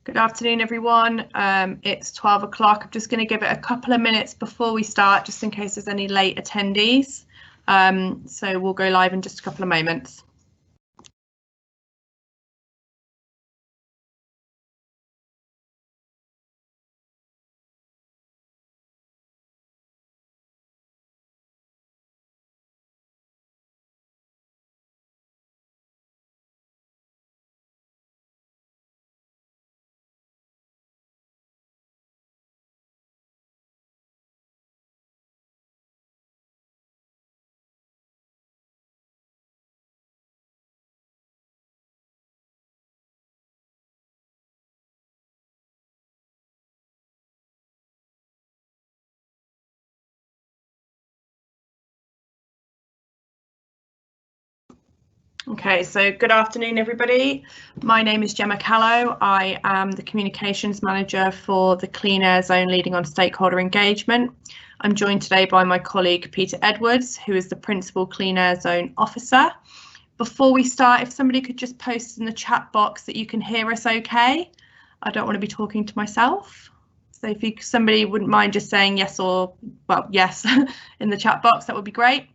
Good afternoon, everyone. It's 12 o'clock. I'm just going to give it a couple of minutes before we start, just in case there's any late attendees. So we'll go live in just a couple of moments. Okay, so good afternoon, everybody. My name is Gemma Callow. I am the Communications Manager for the Clean Air Zone, leading on stakeholder engagement. I'm joined today by my colleague Peter Edwards, who is the Principal Clean Air Zone Officer. Before we start, if somebody could just post in the chat box that you can hear us okay. I don't want to be talking to myself. So if somebody wouldn't mind just saying yes or, well, yes in the chat box, that would be great.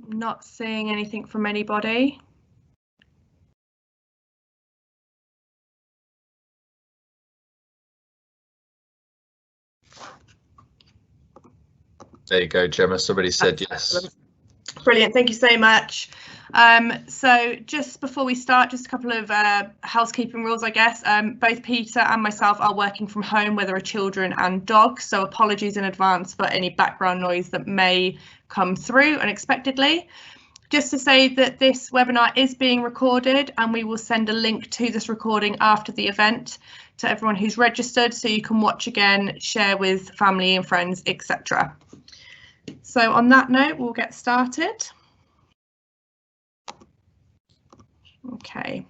Not seeing anything from anybody. There you go, Gemma. Somebody said yes. Brilliant, thank you so much. So just before we start, just a couple of housekeeping rules, I guess. Both Peter and myself are working from home where there are children and dogs, so apologies in advance for any background noise that may come through unexpectedly. Just to say that this webinar is being recorded, and we will send a link to this recording after the event to everyone who's registered, so you can watch again, share with family and friends, etc. So on that note, we'll get started. Okay.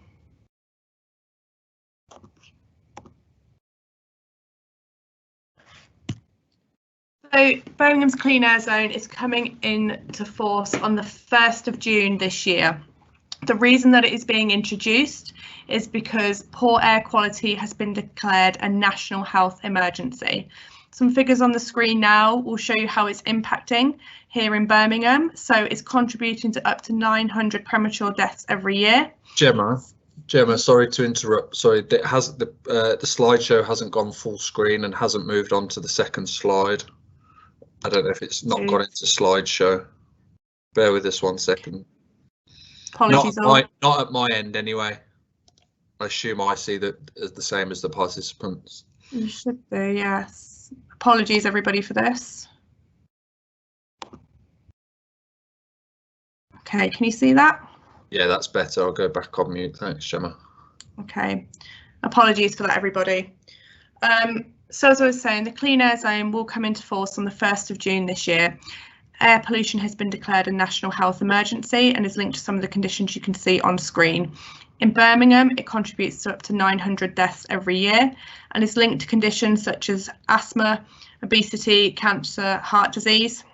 So Birmingham's Clean Air Zone is coming into force on the 1st of June this year. The reason that it is being introduced is because poor air quality has been declared a national health emergency. Some figures on the screen now will show you how it's impacting here in Birmingham. So it's contributing to up to 900 premature deaths every year. Gemma, sorry to interrupt. Sorry, the slideshow hasn't gone full screen and hasn't moved on to the second slide. I don't know if it's not gone into slideshow. Bear with us 1 second. Apologies. Not at my end anyway. I assume I see that as the same as the participants. You should do, yes. Apologies everybody for this. Okay, can you see that? Yeah, that's better. I'll go back on mute. Thanks, Gemma. Okay, apologies for that, everybody. So as I was saying, the Clean Air Zone will come into force on the 1st of June this year. Air pollution has been declared a national health emergency and is linked to some of the conditions you can see on screen. In Birmingham, it contributes to up to 900 deaths every year and is linked to conditions such as asthma, obesity, cancer, heart disease.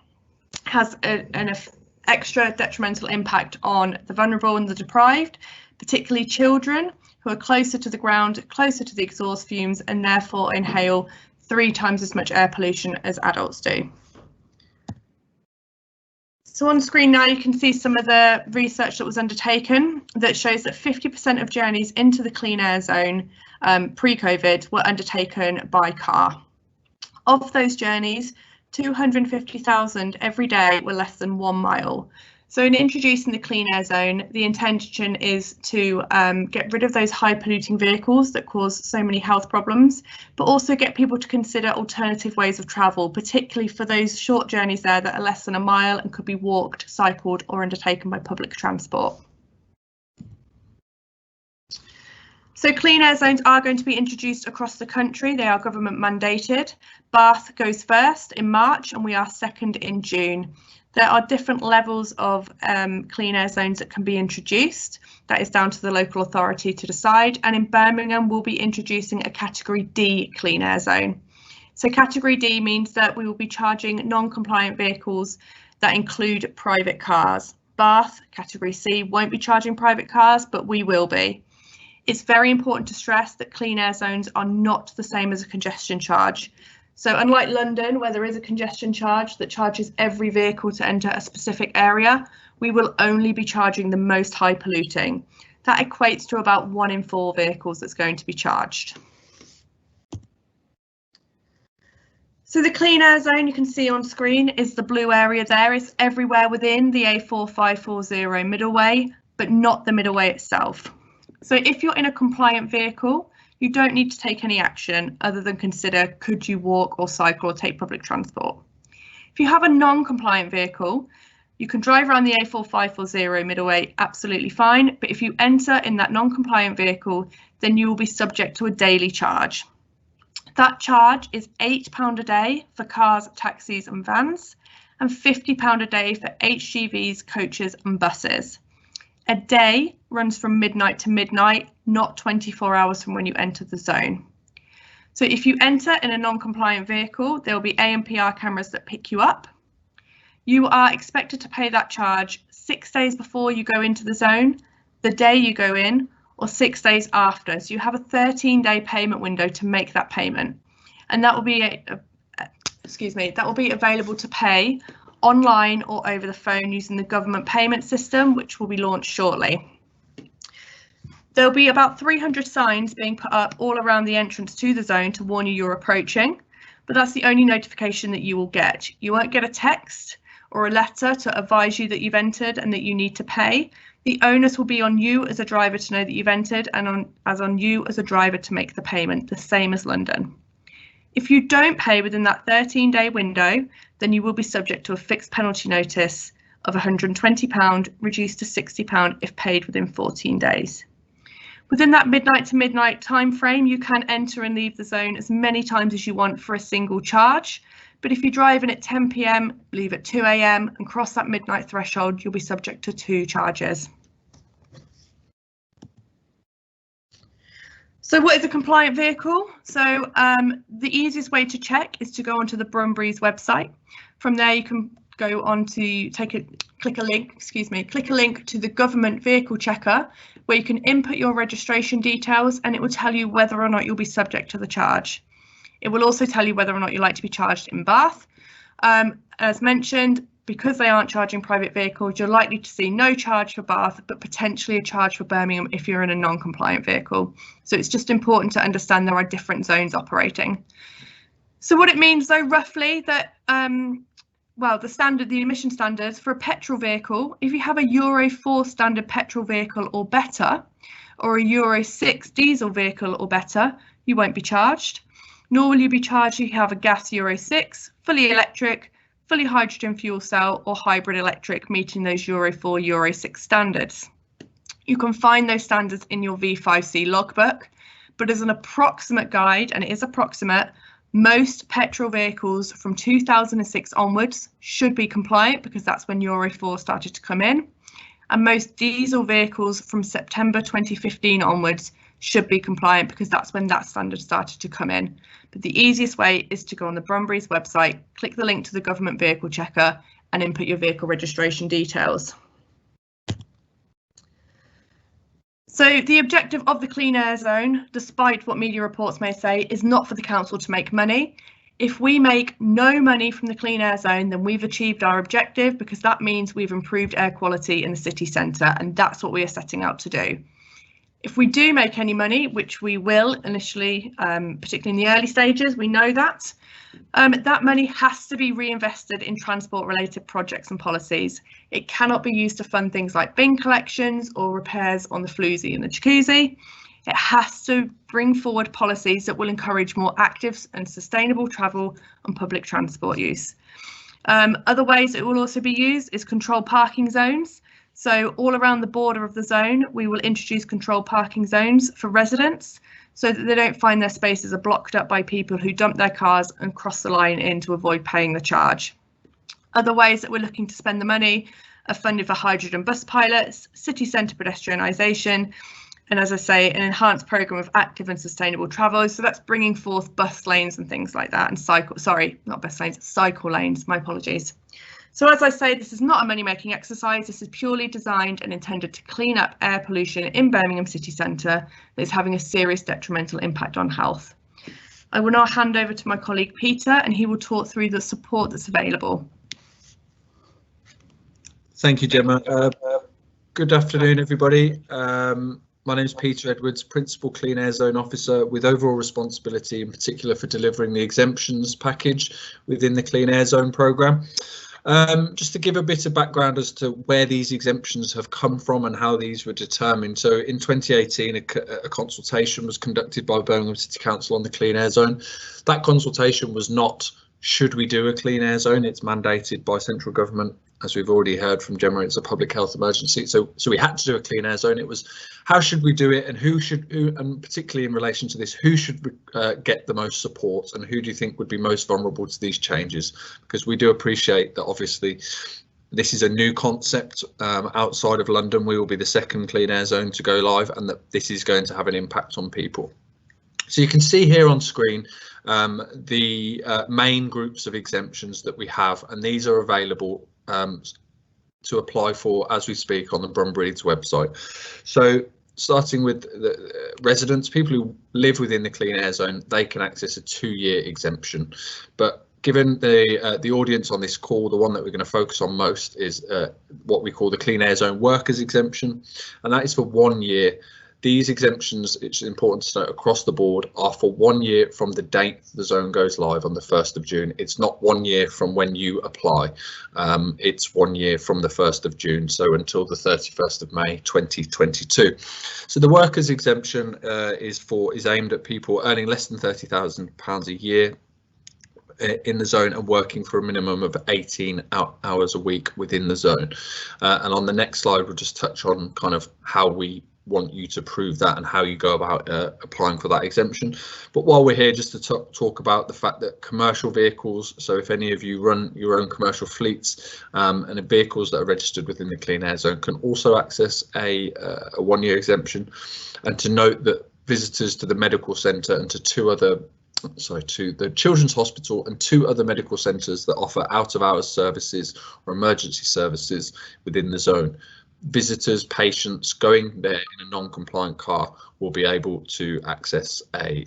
Has an extra detrimental impact on the vulnerable and the deprived, particularly children who are closer to the ground, closer to the exhaust fumes, and therefore inhale 3 times as much air pollution as adults do. So on screen now you can see some of the research that was undertaken that shows that 50% of journeys into the Clean Air Zone pre-COVID were undertaken by car. Of those journeys, 250,000 every day were less than 1 mile. So in introducing the Clean Air Zone, the intention is to get rid of those high polluting vehicles that cause so many health problems, but also get people to consider alternative ways of travel, particularly for those short journeys there that are less than 1 mile and could be walked, cycled or undertaken by public transport. So Clean Air Zones are going to be introduced across the country. They are government mandated. Bath goes first in March and we are second in June. There are different levels of clean air zones that can be introduced. That is down to the local authority to decide. And in Birmingham, we'll be introducing a category D clean air zone. So category D means that we will be charging non-compliant vehicles that include private cars. Bath, category C, won't be charging private cars, but we will be. It's very important to stress that clean air zones are not the same as a congestion charge. So unlike London, where there is a congestion charge that charges every vehicle to enter a specific area, we will only be charging the most high polluting. That equates to about 1 in 4 vehicles that's going to be charged. So the clean air zone you can see on screen is the blue area there. It's everywhere within the A4540 Middleway, but not the Middleway itself. So if you're in a compliant vehicle, you don't need to take any action other than consider, could you walk or cycle or take public transport? If you have a non-compliant vehicle, you can drive around the A4540 Middleway absolutely fine, but if you enter in that non-compliant vehicle, then you will be subject to a daily charge. That charge is £8 a day for cars, taxis and vans, and £50 a day for HGVs, coaches and buses. A day runs from midnight to midnight, not 24 hours from when you enter the zone. So if you enter in a non-compliant vehicle, there will be ANPR cameras that pick you up. You are expected to pay that charge 6 days before you go into the zone, the day you go in, or 6 days after. So you have a 13-day payment window to make that payment. And that will be, that will be available to pay online or over the phone using the government payment system, which will be launched shortly. There'll be about 300 signs being put up all around the entrance to the zone to warn you you're approaching, but that's the only notification that you will get. You won't get a text or a letter to advise you that you've entered and that you need to pay. The onus will be on you as a driver to know that you've entered and on you as a driver to make the payment, the same as London. If you don't pay within that 13-day window, then you will be subject to a fixed penalty notice of £120, reduced to £60 if paid within 14 days. Within that midnight to midnight time frame, you can enter and leave the zone as many times as you want for a single charge. But if you drive in at 10 PM, leave at 2 AM and cross that midnight threshold, you'll be subject to 2 charges. So what is a compliant vehicle? So the easiest way to check is to go onto the Brumbury's website. From there, you can go on to click a link to the government vehicle checker, where you can input your registration details and it will tell you whether or not you'll be subject to the charge. It will also tell you whether or not you're like to be charged in Bath. As mentioned, because they aren't charging private vehicles, you're likely to see no charge for Bath, but potentially a charge for Birmingham if you're in a non-compliant vehicle. So it's just important to understand there are different zones operating. So what it means though, roughly, that the emission standards for a petrol vehicle, if you have a Euro 4 standard petrol vehicle or better, or a Euro 6 diesel vehicle or better, you won't be charged. Nor will you be charged if you have a gas Euro 6, fully electric, fully hydrogen fuel cell or hybrid electric meeting those Euro 4, Euro 6 standards. You can find those standards in your V5C logbook, but as an approximate guide, and it is approximate, most petrol vehicles from 2006 onwards should be compliant because that's when Euro 4 started to come in. And most diesel vehicles from September 2015 onwards should be compliant because that's when that standard started to come in. But the easiest way is to go on the Brumbury's website, click the link to the government vehicle checker and input your vehicle registration details. So the objective of the Clean Air Zone, despite what media reports may say, is not for the council to make money. If we make no money from the Clean Air Zone, then we've achieved our objective because that means we've improved air quality in the city centre, and that's what we are setting out to do. If we do make any money, which we will initially, particularly in the early stages, we know that, that money has to be reinvested in transport related projects and policies. It cannot be used to fund things like bin collections or repairs on the floozy and the jacuzzi. It has to bring forward policies that will encourage more active and sustainable travel and public transport use. Other ways it will also be used is controlled parking zones. So all around the border of the zone, we will introduce controlled parking zones for residents so that they don't find their spaces are blocked up by people who dump their cars and cross the line in to avoid paying the charge. Other ways that we're looking to spend the money are funded for hydrogen bus pilots, city centre pedestrianisation, and as I say, an enhanced programme of active and sustainable travel. So that's bringing forth bus lanes and things like that, and cycle lanes, my apologies. So as I say, this is not a money-making exercise. This is purely designed and intended to clean up air pollution in Birmingham city centre that is having a serious detrimental impact on health. I will now hand over to my colleague Peter, and he will talk through the support that's available. Thank you, Gemma. Good afternoon, everybody. My name is Peter Edwards, Principal Clean Air Zone Officer with overall responsibility in particular for delivering the exemptions package within the Clean Air Zone programme. Just to give a bit of background as to where these exemptions have come from and how these were determined. So in 2018, a consultation was conducted by Birmingham City Council on the Clean Air Zone. That consultation was not, should we do a Clean Air Zone? It's mandated by central government. As we've already heard from Gemma, it's a public health emergency. So we had to do a Clean Air Zone. It was how should we do it, and and particularly in relation to this, who should get the most support, and who do you think would be most vulnerable to these changes? Because we do appreciate that obviously this is a new concept outside of London. We will be the second Clean Air Zone to go live, and that this is going to have an impact on people. So you can see here on screen the main groups of exemptions that we have, and these are available to apply for as we speak on the Brumbreeds website. So starting with the residents, people who live within the Clean Air Zone, they can access a 2-year exemption. But given the audience on this call, the one that we're going to focus on most is what we call the Clean Air Zone workers exemption, and that is for 1 year. These exemptions, it's important to note, across the board are for 1 year from the date the zone goes live on the 1st of June. It's not 1 year from when you apply. It's 1 year from the 1st of June, so until the 31st of May 2022. So the workers exemption is aimed at people earning less than £30,000 a year in the zone and working for a minimum of 18 hours a week within the zone. And on the next slide, we'll just touch on kind of how we want you to prove that and how you go about applying for that exemption. But while we're here, just to talk about the fact that commercial vehicles, so if any of you run your own commercial fleets and vehicles that are registered within the Clean Air Zone, can also access a 1 year exemption. And to note that visitors to the medical centre and to the Children's Hospital and 2 other medical centres that offer out-of-hours services or emergency services within the zone, visitors, patients going there in a non-compliant car will be able to access an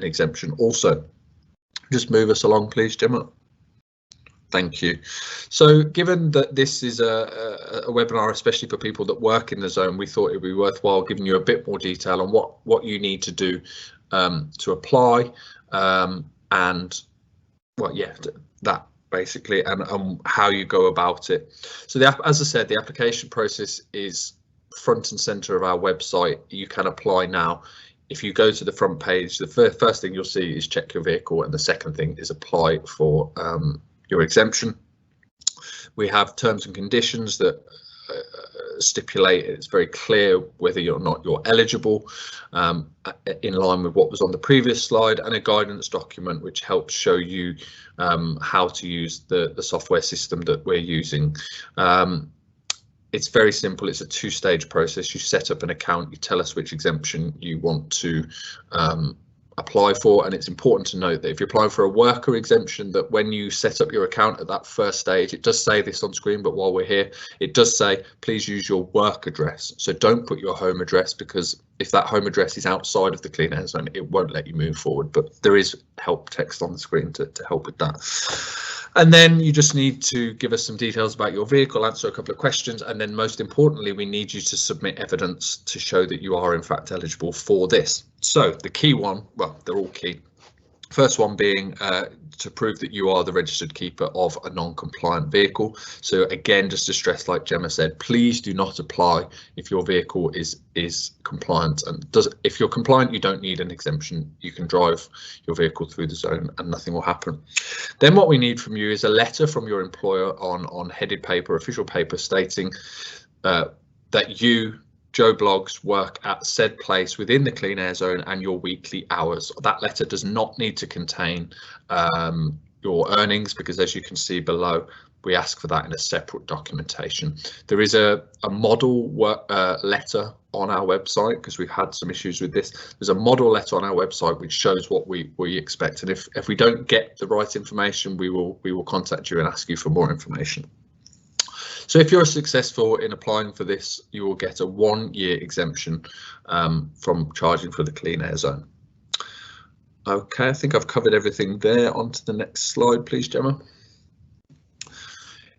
exemption also. Just move us along, please, Gemma. Thank you. So given that this is a webinar, especially for people that work in the zone, we thought it would be worthwhile giving you a bit more detail on what you need to do to apply and that basically, and how you go about it. So as I said, the application process is front and center of our website. You can apply now. If you go to the front page, the first thing you'll see is check your vehicle, and the second thing is apply for your exemption. We have terms and conditions that stipulate it's very clear whether or not you're eligible, in line with what was on the previous slide, and a guidance document which helps show you how to use the software system that we're using. It's very simple. It's a 2-stage process. You set up an account, you tell us which exemption you want to apply for, and it's important to note that if you're applying for a worker exemption, that when you set up your account at that first stage, it does say this on screen, but while we're here, it does say please use your work address. So don't put your home address, because if that home address is outside of the Clean Air Zone, it won't let you move forward. But there is help text on the screen to help with that. And then you just need to give us some details about your vehicle, answer a couple of questions, and then most importantly, we need you to submit evidence to show that you are in fact eligible for this. So the key one, well, they're all key. First one being to prove that you are the registered keeper of a non-compliant vehicle. So again, just to stress, like Gemma said, please do not apply if your vehicle is compliant. And if you're compliant, you don't need an exemption. You can drive your vehicle through the zone and nothing will happen. Then what we need from you is a letter from your employer on headed paper, official paper, stating that you, Joe Bloggs, work at said place within the Clean Air Zone and your weekly hours. That letter does not need to contain your earnings, because as you can see below, we ask for that in a separate documentation. There is a model letter on our website, because we've had some issues with this. There's a model letter on our website which shows what we expect, and if we don't get the right information, we will contact you and ask you for more information. So if you're successful in applying for this, you will get a 1-year exemption from charging for the Clean Air Zone. Okay, I think I've covered everything there. On to the next slide, please, Gemma.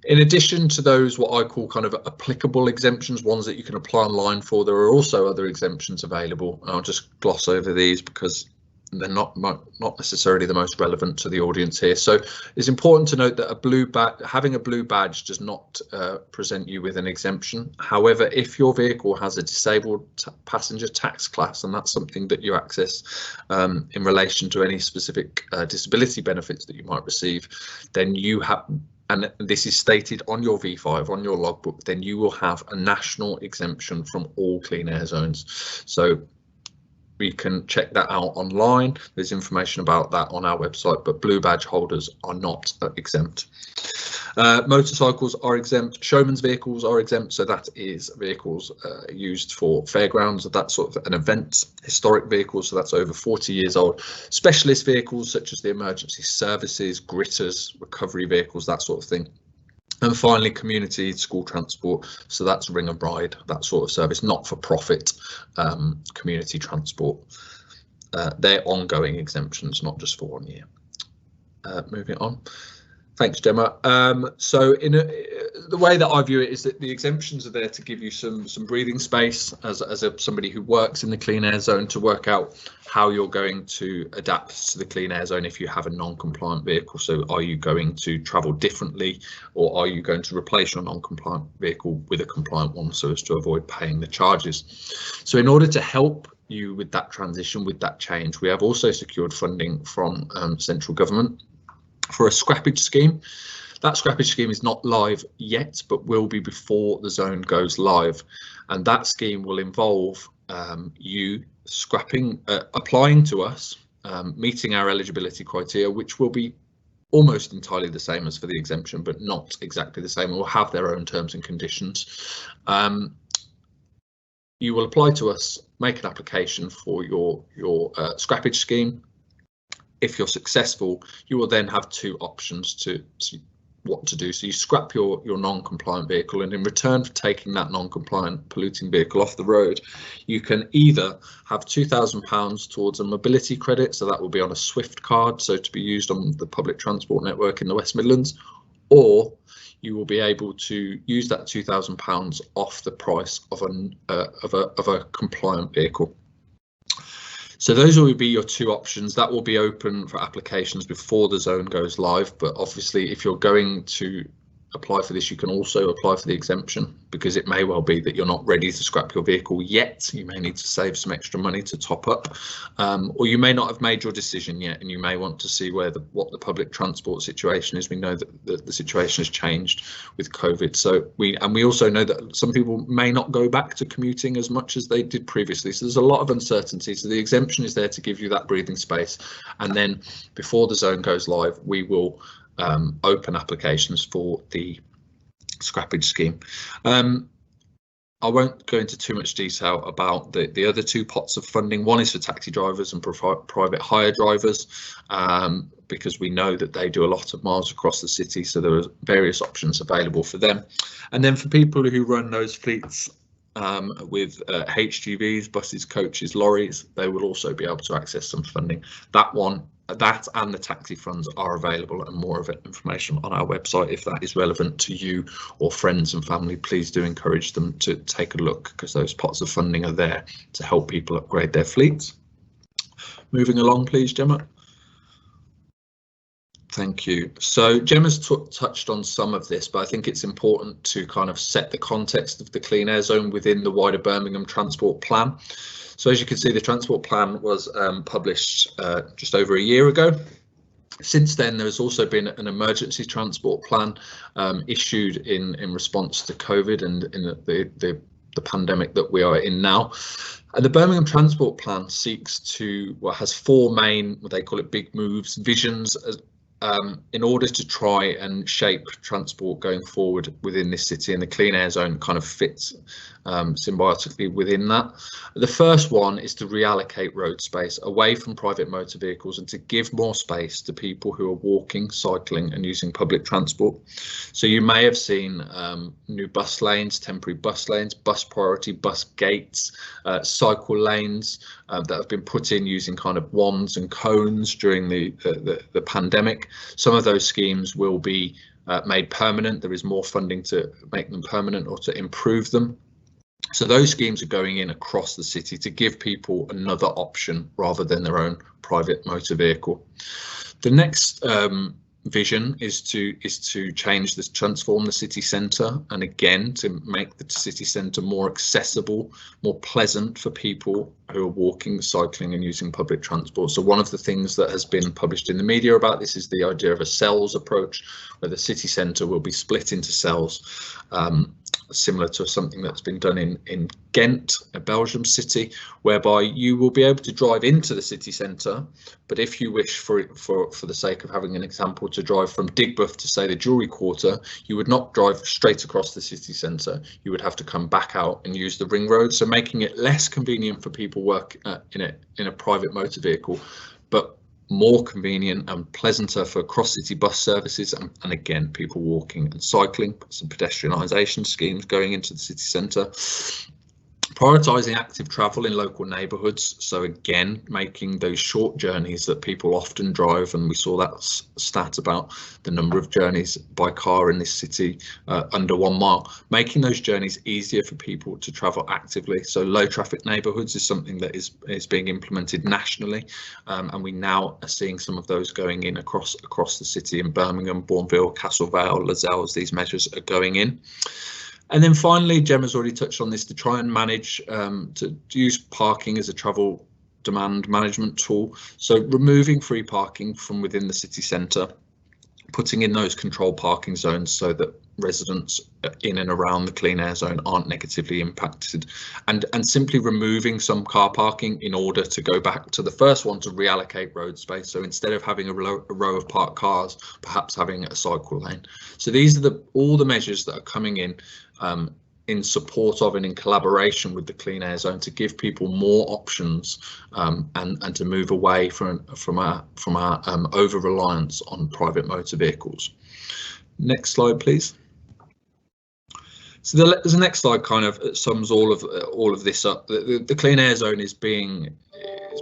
In addition to those, what I call kind of applicable exemptions, ones that you can apply online for, there are also other exemptions available. I'll just gloss over these because they're not necessarily the most relevant to the audience here. So it's important to note that having a blue badge does not present you with an exemption. However, if your vehicle has a disabled passenger tax class, and that's something that you access in relation to any specific disability benefits that you might receive, then you have, and this is stated on your V5, on your logbook, then you will have a national exemption from all clean air zones. So we can check that out online. There's information about that on our website, but blue badge holders are not exempt. Motorcycles are exempt. Showman's vehicles are exempt. So that is vehicles used for fairgrounds, that sort of an event. Historic vehicles, so that's over 40 years old. Specialist vehicles such as the emergency services, gritters, recovery vehicles, that sort of thing. And finally, community school transport, so that's ring and ride, that sort of service, not for profit community transport. They're ongoing exemptions, not just for 1 year. Moving on. Thanks, Gemma. So the way that I view it is that the exemptions are there to give you some breathing space as somebody who works in the clean air zone, to work out how you're going to adapt to the clean air zone if you have a non-compliant vehicle. So are you going to travel differently, or are you going to replace your non-compliant vehicle with a compliant one so as to avoid paying the charges? So in order to help you with that transition, with that change, we have also secured funding from central government for a scrappage scheme. That scrappage scheme is not live yet, but will be before the zone goes live, and that scheme will involve you applying to us, meeting our eligibility criteria, which will be almost entirely the same as for the exemption, but not exactly the same. It will have their own terms and conditions. You will apply to us, make an application for your scrappage scheme. If you're successful, you will then have two options to see what to do. So you scrap your non-compliant vehicle, and in return for taking that non-compliant polluting vehicle off the road, you can either have £2,000 towards a mobility credit, so that will be on a Swift card, so to be used on the public transport network in the West Midlands, or you will be able to use that £2,000 off the price of a compliant vehicle. So those will be your two options. That will be open for applications before the zone goes live, but obviously if you're going to apply for this, you can also apply for the exemption, because it may well be that you're not ready to scrap your vehicle yet. You may need to save some extra money to top up, or you may not have made your decision yet, and you may want to see what the public transport situation is. We know that the situation has changed with COVID, so we also know that some people may not go back to commuting as much as they did previously. So there's a lot of uncertainty. So the exemption is there to give you that breathing space, and then before the zone goes live, we will open applications for the scrappage scheme. I won't go into too much detail about the other two pots of funding. One is for taxi drivers and private hire drivers, because we know that they do a lot of miles across the city, so there are various options available for them. And then for people who run those fleets with HGVs, buses, coaches, lorries, they will also be able to access some funding. That and the taxi funds are available, and more of it information on our website. If that is relevant to you or friends and family, please do encourage them to take a look, because those pots of funding are there to help people upgrade their fleets. Moving along, please, Gemma. Thank you. So Gemma's touched on some of this, but I think it's important to kind of set the context of the Clean Air Zone within the wider Birmingham Transport Plan. So as you can see, the Transport Plan was published just over a year ago. Since then, there has also been an emergency transport plan issued in response to COVID and in the pandemic that we are in now. And the Birmingham Transport Plan seeks to, has four main, what they call it, big moves, visions in order to try and shape transport going forward within this city, and the clean air zone kind of fits symbiotically within that. The first one is to reallocate road space away from private motor vehicles and to give more space to people who are walking, cycling and using public transport. So you may have seen new bus lanes, temporary bus lanes, bus priority, bus gates, cycle lanes that have been put in using kind of wands and cones during the pandemic. Some of those schemes will be made permanent. There is more funding to make them permanent or to improve them. So those schemes are going in across the city to give people another option rather than their own private motor vehicle. The next vision is to transform the city centre, and again to make the city centre more accessible, more pleasant for people who are walking, cycling and using public transport. So one of the things that has been published in the media about this is the idea of a cells approach, where the city centre will be split into cells, similar to something that's been done in Ghent, a Belgium city, whereby you will be able to drive into the city centre, but if you wish, for the sake of having an example, to drive from Digbeth to, say, the Jewellery Quarter, you would not drive straight across the city centre. You would have to come back out and use the ring road, so making it less convenient for people work in a private motor vehicle, but more convenient and pleasanter for cross-city bus services and again people walking and cycling. Some pedestrianisation schemes going into the city centre. Prioritising active travel in local neighbourhoods, so again making those short journeys that people often drive, and we saw that stat about the number of journeys by car in this city under 1 mile, making those journeys easier for people to travel actively. So low traffic neighbourhoods is something that is being implemented nationally, and we now are seeing some of those going in across the city. In Birmingham, Bourneville, Castle Vale, Lascelles, these measures are going in. And then finally, Gemma's already touched on this, to try and manage, to use parking as a travel demand management tool. So removing free parking from within the city centre, putting in those controlled parking zones so that residents in and around the clean air zone aren't negatively impacted, and simply removing some car parking in order to go back to the first one, to reallocate road space. So instead of having a row of parked cars, perhaps having a cycle lane. So these are all the measures that are coming in support of and in collaboration with the clean air zone to give people more options and to move away from our over reliance on private motor vehicles. Next slide, please. So the next slide kind of sums all of this up. The clean air zone is being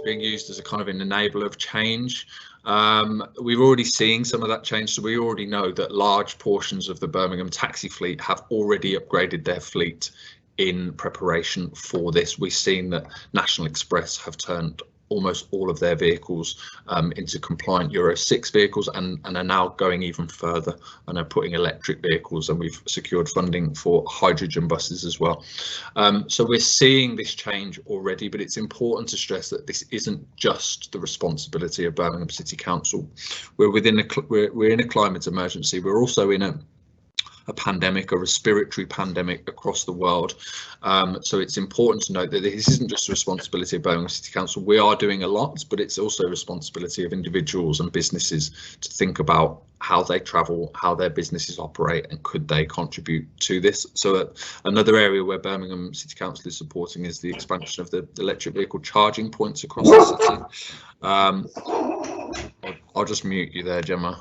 used as a kind of an enabler of change. We've already seen some of that change, so we already know that large portions of the Birmingham taxi fleet have already upgraded their fleet in preparation for this. We've seen that National Express have turned almost all of their vehicles into compliant Euro 6 vehicles and are now going even further and are putting electric vehicles, and we've secured funding for hydrogen buses as well. So we're seeing this change already, but it's important to stress that this isn't just the responsibility of Birmingham City Council. We're in a climate emergency. We're also in a pandemic, a respiratory pandemic across the world. So it's important to note that this isn't just the responsibility of Birmingham City Council. We are doing a lot, but it's also a responsibility of individuals and businesses to think about how they travel, how their businesses operate, and could they contribute to this. So another area where Birmingham City Council is supporting is the expansion of the electric vehicle charging points across the city. I'll just mute you there, Gemma.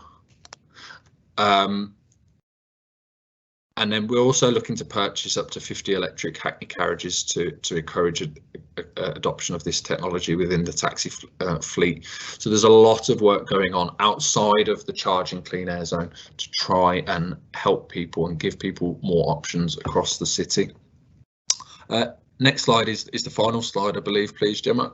And then we're also looking to purchase up to 50 electric Hackney carriages to encourage adoption of this technology within the taxi fleet. So there's a lot of work going on outside of the charging clean air zone to try and help people and give people more options across the city. Next slide is the final slide, I believe, please, Gemma.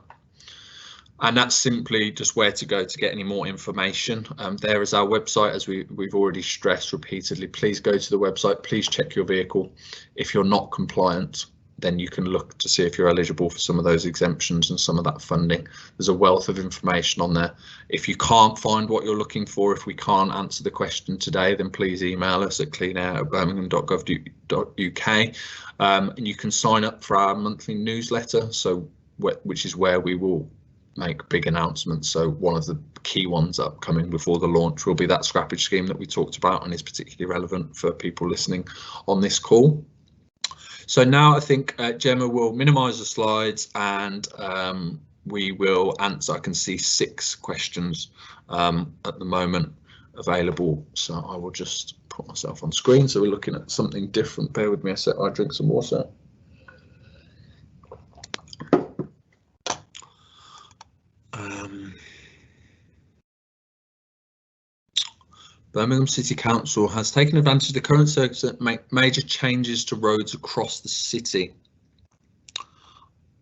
And that's simply just where to go to get any more information. There is our website, as we've already stressed repeatedly. Please go to the website, please check your vehicle. If you're not compliant, then you can look to see if you're eligible for some of those exemptions and some of that funding. There's a wealth of information on there. If you can't find what you're looking for, if we can't answer the question today, then please email us at cleanair@birmingham.gov.uk, and you can sign up for our monthly newsletter, which is where we will make big announcements. So one of the key ones upcoming before the launch will be that scrappage scheme that we talked about and is particularly relevant for people listening on this call. So now I think Gemma will minimise the slides and we will answer. I can see 6 questions at the moment available, so I will just put myself on screen. So we're looking at something different. Bear with me a sec, I drink some water. Birmingham City Council has taken advantage of the current circumstances to make major changes to roads across the city.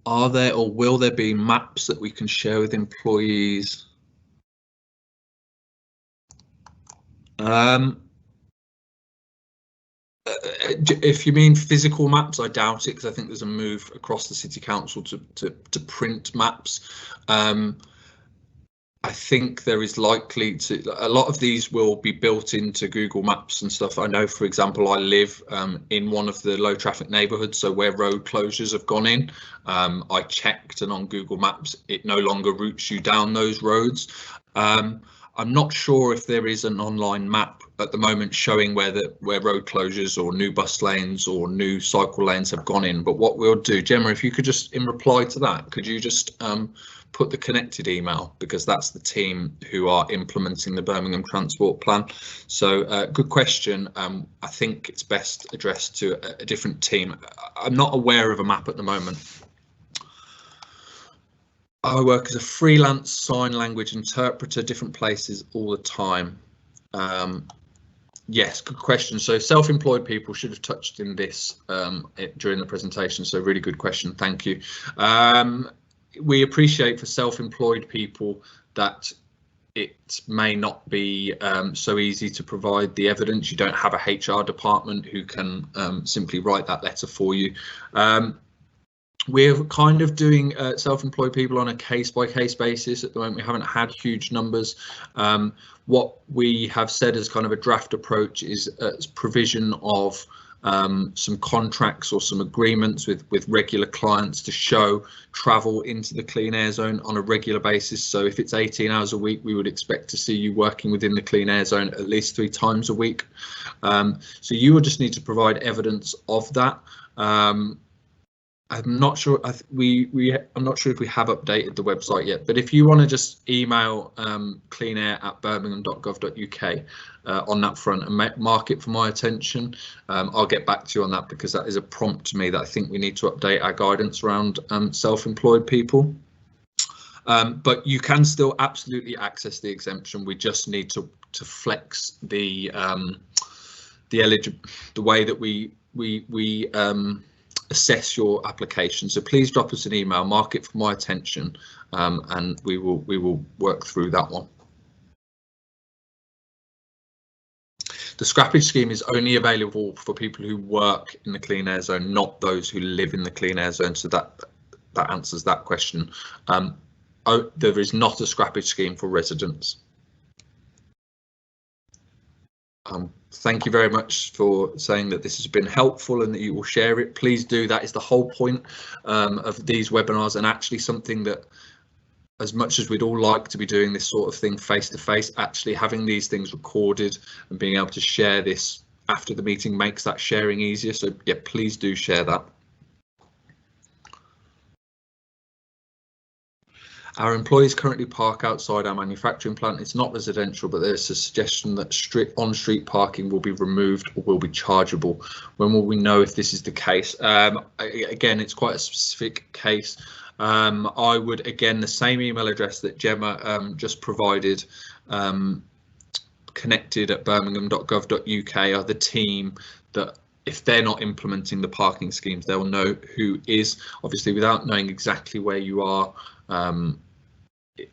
Are there or will there be maps that we can share with employees? If you mean physical maps, I doubt it, because I think there's a move across the City Council to print maps. I think there is likely to, a lot of these will be built into Google Maps and stuff. I know, for example, I live in one of the low traffic neighbourhoods, so where road closures have gone in, I checked, and on Google Maps it no longer routes you down those roads. I'm not sure if there is an online map at the moment showing where road closures or new bus lanes or new cycle lanes have gone in. But what we'll do, Gemma, if you could just, in reply to that, could you just put the connected email, because that's the team who are implementing the Birmingham Transport Plan. So good question. I think it's best addressed to a different team. I'm not aware of a map at the moment. I work as a freelance sign language interpreter, different places all the time. Yes, good question. So self-employed people should have touched in this during the presentation. So really good question. Thank you. We appreciate for self-employed people that it may not be so easy to provide the evidence. You don't have a HR department who can simply write that letter for you. We're kind of doing self-employed people on a case-by-case basis at the moment. We haven't had huge numbers. What we have said as kind of a draft approach is provision of some contracts or some agreements with regular clients to show travel into the clean air zone on a regular basis. So if it's 18 hours a week, we would expect to see you working within the clean air zone at least 3 times a week. So you will just need to provide evidence of that. I'm not sure. I'm not sure if we have updated the website yet. But if you want to just email cleanair@birmingham.gov.uk on that front and mark it for my attention, I'll get back to you on that, because that is a prompt to me that I think we need to update our guidance around self-employed people. But you can still absolutely access the exemption. We just need to flex the way that we assess your application. So please drop us an email, mark it for my attention, and we will work through that one. The scrappage scheme is only available for people who work in the clean air zone, not those who live in the clean air zone. So that answers that question. There is not a scrappage scheme for residents. Thank you very much for saying that this has been helpful and that you will share it. Please do. That is the whole point of these webinars, and actually something that, as much as we'd all like to be doing this sort of thing face to face, actually having these things recorded and being able to share this after the meeting makes that sharing easier. So yeah, please do share that. Our employees currently park outside our manufacturing plant. It's not residential, but there's a suggestion that on-street parking will be removed or will be chargeable. When will we know if this is the case? Again, it's quite a specific case. I would, again, the same email address that Gemma just provided, connected@birmingham.gov.uk, are the team that, if they're not implementing the parking schemes, they'll know who is. Obviously, without knowing exactly where you are,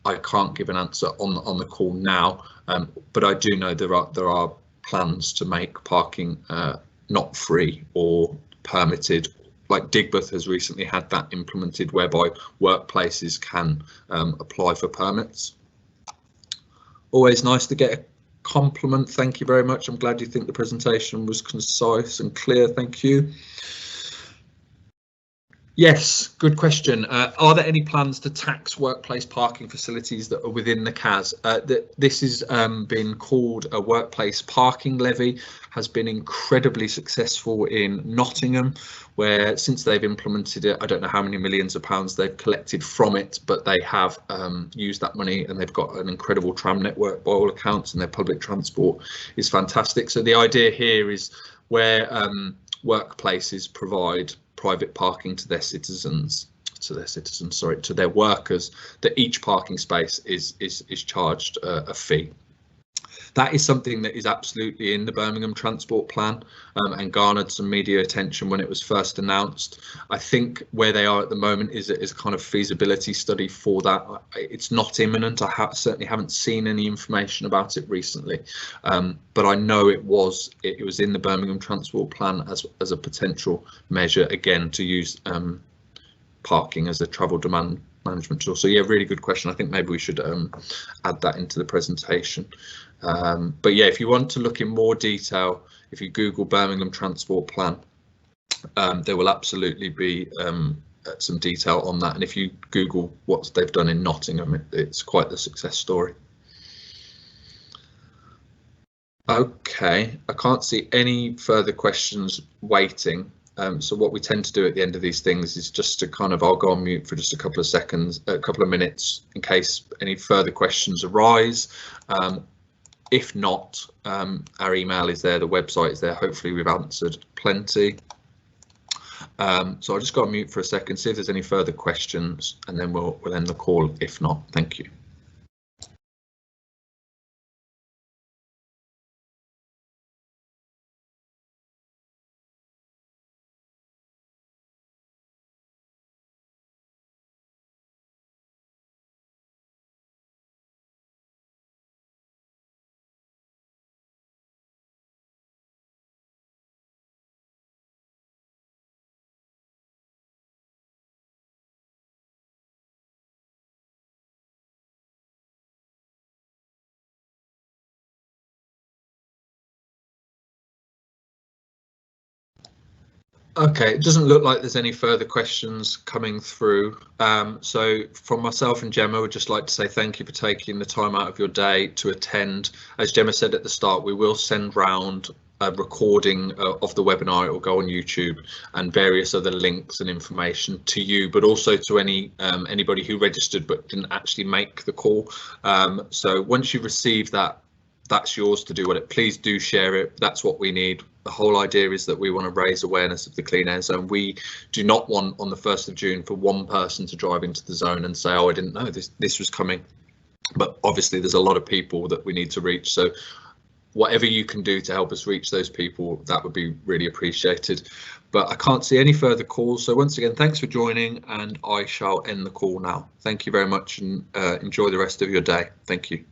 I can't give an answer on the call now, but I do know there are plans to make parking not free or permitted. Like Digbeth has recently had that implemented, whereby workplaces can apply for permits. Always nice to get a compliment. Thank you very much. I'm glad you think the presentation was concise and clear. Thank you. Yes, good question. Are there any plans to tax workplace parking facilities that are within the CAS? This has been called a workplace parking levy, has been incredibly successful in Nottingham, where since they've implemented it, I don't know how many millions of pounds they've collected from it, but they have used that money and they've got an incredible tram network by all accounts, and their public transport is fantastic. So the idea here is where workplaces provide private parking to their workers, that each parking space is charged a fee. That is something that is absolutely in the Birmingham Transport Plan and garnered some media attention when it was first announced. I think where they are at the moment is a kind of feasibility study for that. It's not imminent. I certainly haven't seen any information about it recently, but I know it was in the Birmingham Transport Plan as a potential measure, again, to use parking as a travel demand management tool. So yeah, really good question. I think maybe we should add that into the presentation. But yeah, if you want to look in more detail, if you Google Birmingham Transport Plan, there will absolutely be some detail on that. And if you Google what they've done in Nottingham, it's quite the success story. Okay, I can't see any further questions waiting. So what we tend to do at the end of these things is just to kind of, I'll go on mute for just a couple of seconds, a couple of minutes, in case any further questions arise. If not, our email is there, the website is there. Hopefully we've answered plenty. So I'll just go on mute for a second, see if there's any further questions, and then we'll end the call if not. Thank you. Okay, it doesn't look like there's any further questions coming through. So from myself and Gemma, we'd just like to say thank you for taking the time out of your day to attend. As Gemma said at the start, we will send round a recording of the webinar. It will go on YouTube, and various other links and information to you, but also to anybody who registered but didn't actually make the call. So once you receive that, that's yours to do with it. Please do share it. That's what we need. The whole idea is that we want to raise awareness of the Clean Air Zone. We do not want on the 1st of June for one person to drive into the zone and say, oh, I didn't know this was coming. But obviously there's a lot of people that we need to reach. So whatever you can do to help us reach those people, that would be really appreciated. But I can't see any further calls. So once again, thanks for joining, and I shall end the call now. Thank you very much, and enjoy the rest of your day. Thank you.